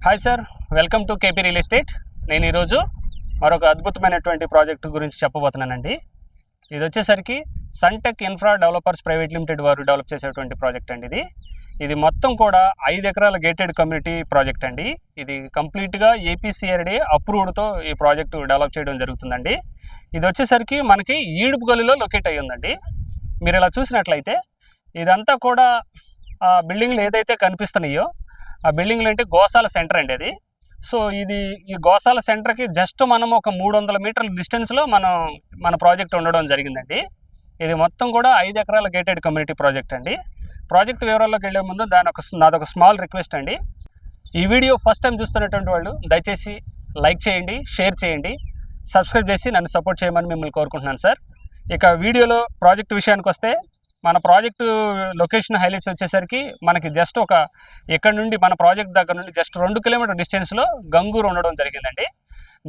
Hi sir, welcome to KP real estate. నేను ఈరోజు మరొక అద్భుతమైనటువంటి ప్రాజెక్టు గురించి చెప్పబోతున్నానండి. ఇది వచ్చేసరికి Suntech infra developers private limited వారు డెవలప్ చేసేటువంటి ప్రాజెక్ట్ అండి. ఇది మొత్తం కూడా 5 ఎకరాల గేటెడ్ కమ్యూనిటీ ప్రాజెక్ట్ అండి. ఇది కంప్లీట్గా ఏపీసీఆర్డీ అప్రూవ్డ్తో ఈ ప్రాజెక్టు డెవలప్ చేయడం జరుగుతుందండి. ఇది వచ్చేసరికి మనకి ఈడుపుగల్లిలో లొకేట్ అయ్యి ఉందండి. మీరు ఇలా చూసినట్లయితే ఇదంతా కూడా ఆ బిల్డింగ్లు ఏదైతే కనిపిస్తున్నాయో ఆ బిల్డింగ్లు అంటే గోశాల సెంటర్ అండి అది. సో ఈ గోశాల సెంటర్కి జస్ట్ మనం ఒక 300 మీటర్ల డిస్టెన్స్లో మన ప్రాజెక్ట్ ఉండడం జరిగిందండి. ఇది మొత్తం కూడా 5 ఎకరాల గేటెడ్ కమ్యూనిటీ ప్రాజెక్ట్ అండి. ప్రాజెక్ట్ వివరాల్లోకి వెళ్ళే ముందు నాదొక స్మాల్ రిక్వెస్ట్ అండి. ఈ వీడియో ఫస్ట్ టైం చూస్తున్నటువంటి వాళ్ళు దయచేసి లైక్ చేయండి, షేర్ చేయండి, సబ్స్క్రైబ్ చేసి నన్ను సపోర్ట్ చేయమని మిమ్మల్ని కోరుకుంటున్నాను సార్. ఇక వీడియోలో ప్రాజెక్ట్ విషయానికి వస్తే మన ప్రాజెక్టు లొకేషన్ హైలైట్స్ వచ్చేసరికి మనకి జస్ట్ ఇక్కడ నుండి మన ప్రాజెక్ట్ దగ్గర నుండి జస్ట్ 2 కిలోమీటర్ డిస్టెన్స్లో గంగూరు ఉండడం జరిగిందండి.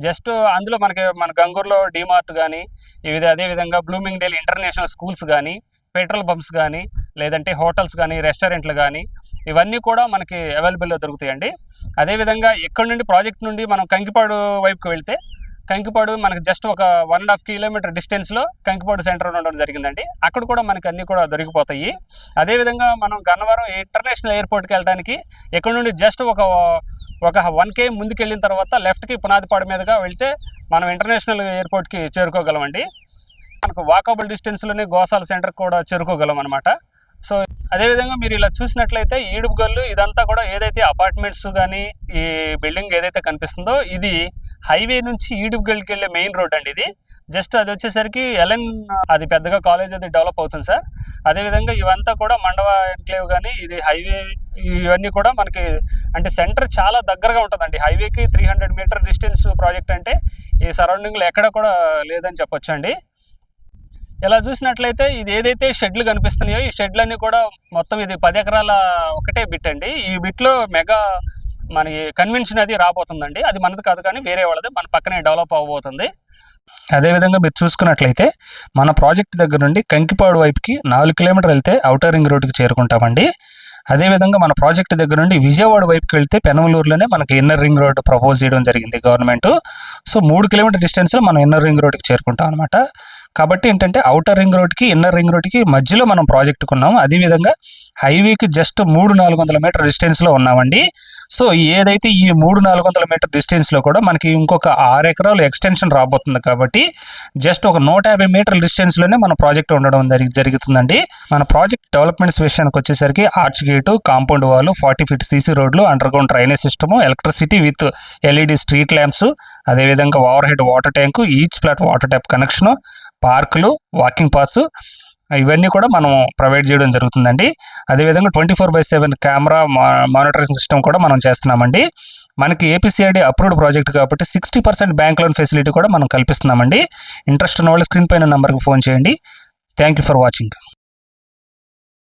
జస్ట్ అందులో మన గంగూరులో డీమార్ట్ కానీ అదేవిధంగా బ్లూమింగ్ డేల్ ఇంటర్నేషనల్ స్కూల్స్ కానీ, పెట్రోల్ బంప్స్ కానీ, లేదంటే హోటల్స్ కానీ, రెస్టారెంట్లు కానీ ఇవన్నీ కూడా మనకి అవైలబుల్లో దొరుకుతాయండి. అదేవిధంగా ఇక్కడ నుండి ప్రాజెక్ట్ నుండి మనం కంకిపాడు వైపుకి వెళ్తే కంకిపాడు మనకి జస్ట్ ఒక 1.5 కిలోమీటర్ డిస్టెన్స్లో కంకిపాడు సెంటర్ ఉండడం జరిగిందండి. అక్కడ కూడా మనకి అన్నీ కూడా దొరికిపోతాయి. అదేవిధంగా మనం గన్నవరం ఇంటర్నేషనల్ ఎయిర్పోర్ట్కి వెళ్ళడానికి ఇక్కడ నుండి జస్ట్ ఒక 1 km ముందుకు వెళ్ళిన తర్వాత లెఫ్ట్కి పునాదిపాడు మీదుగా వెళ్తే మనం ఇంటర్నేషనల్ ఎయిర్పోర్ట్కి చేరుకోగలమండి. మనకు వాకబుల్ డిస్టెన్స్లోనే గోశాల సెంటర్ కూడా చేరుకోగలం అనమాట. సో అదేవిధంగా మీరు ఇలా చూసినట్లయితే ఈడుపుగల్లు ఇదంతా కూడా ఏదైతే అపార్ట్మెంట్స్ కానీ ఈ బిల్డింగ్ ఏదైతే కనిపిస్తుందో ఇది హైవే నుంచి ఈడుపుగల్కి వెళ్ళే మెయిన్ రోడ్ అండి. ఇది జస్ట్ అది వచ్చేసరికి అది పెద్దగా కాలేజ్ అది డెవలప్ అవుతుంది సార్. అదేవిధంగా ఇవంతా కూడా మండవ ఎన్క్లేవ్ కానీ ఇది హైవే ఇవన్నీ కూడా మనకి అంటే సెంటర్ చాలా దగ్గరగా ఉంటుందండి. హైవేకి 300 మీటర్ డిస్టెన్స్ ప్రాజెక్ట్ అంటే ఈ సరౌండింగ్లో ఎక్కడ కూడా లేదని చెప్పొచ్చు అండి. ఇలా చూసినట్లయితే ఇది ఏదైతే షెడ్లు కనిపిస్తున్నాయో ఈ షెడ్లన్నీ కూడా మొత్తం ఇది 10 ఎకరాల ఒకటే బిట్ అండి. ఈ బిట్లో మెగా మనకి కన్వెన్షన్ అది రాబోతుందండి. అది మనది కాదు కానీ వేరే వాళ్ళది, మన పక్కనే డెవలప్ అవ్వబోతుంది. అదేవిధంగా మీరు చూసుకున్నట్లయితే మన ప్రాజెక్ట్ దగ్గర నుండి కంకిపాడు వైపుకి 4 కిలోమీటర్లు వెళ్తే ఔటర్ రింగ్ రోడ్డుకి చేరుకుంటామండి. అదేవిధంగా మన ప్రాజెక్ట్ దగ్గర నుండి విజయవాడ వైపుకి వెళ్తే పెనమలూరులోనే మనకి ఇన్నర్ రింగ్ రోడ్ ప్రపోజ్ చేయడం జరిగింది గవర్నమెంట్. సో 3 కిలోమీటర్ డిస్టెన్స్లో మనం ఇన్నర్ రింగ్ రోడ్కి చేరుకుంటాం అనమాట. కాబట్టి ఏంటంటే ఔటర్ రింగ్ రోడ్కి ఇన్నర్ రింగ్ రోడ్కి మధ్యలో మనం ప్రాజెక్టుకు ఉన్నాము. అదేవిధంగా హైవేకి జస్ట్ 300-400 మీటర్ డిస్టెన్స్లో ఉన్నామండి. సో ఏదైతే ఈ 300-400 మీటర్ డిస్టెన్స్లో కూడా మనకి ఇంకొక 6 ఎకరాలు ఎక్స్టెన్షన్ రాబోతుంది. కాబట్టి జస్ట్ ఒక 150 మీటర్ల డిస్టెన్స్లోనే మన ప్రాజెక్ట్ ఉండడం జరుగుతుందండి. మన ప్రాజెక్ట్ డెవలప్మెంట్స్ విషయానికి వచ్చేసరికి arch gate, compound wall, 40 feet CC రోడ్లు, underground drainage system, electricity with LED street lamps, అదేవిధంగా overhead water tank, each plot water tap connection, పార్కులు, వాకింగ్ పాత్స్ ఇవన్నీ కూడా మనం ప్రొవైడ్ చేయడం జరుగుతుందండి. అదేవిధంగా 24/7 కెమెరా మానిటరింగ్ సిస్టమ్ కూడా మనం చేస్తున్నామండి. మనకి ఏపీసీఆర్డీ అప్రూవ్డ్ ప్రాజెక్ట్ కాబట్టి 60% బ్యాంక్ లోన్ ఫెసిలిటీ కూడా మనం కల్పిస్తున్నామండి. ఇంట్రెస్ట్ ఉన్న వాళ్ళు స్క్రీన్ పైన నెంబర్కి ఫోన్ చేయండి. Thank you for watching.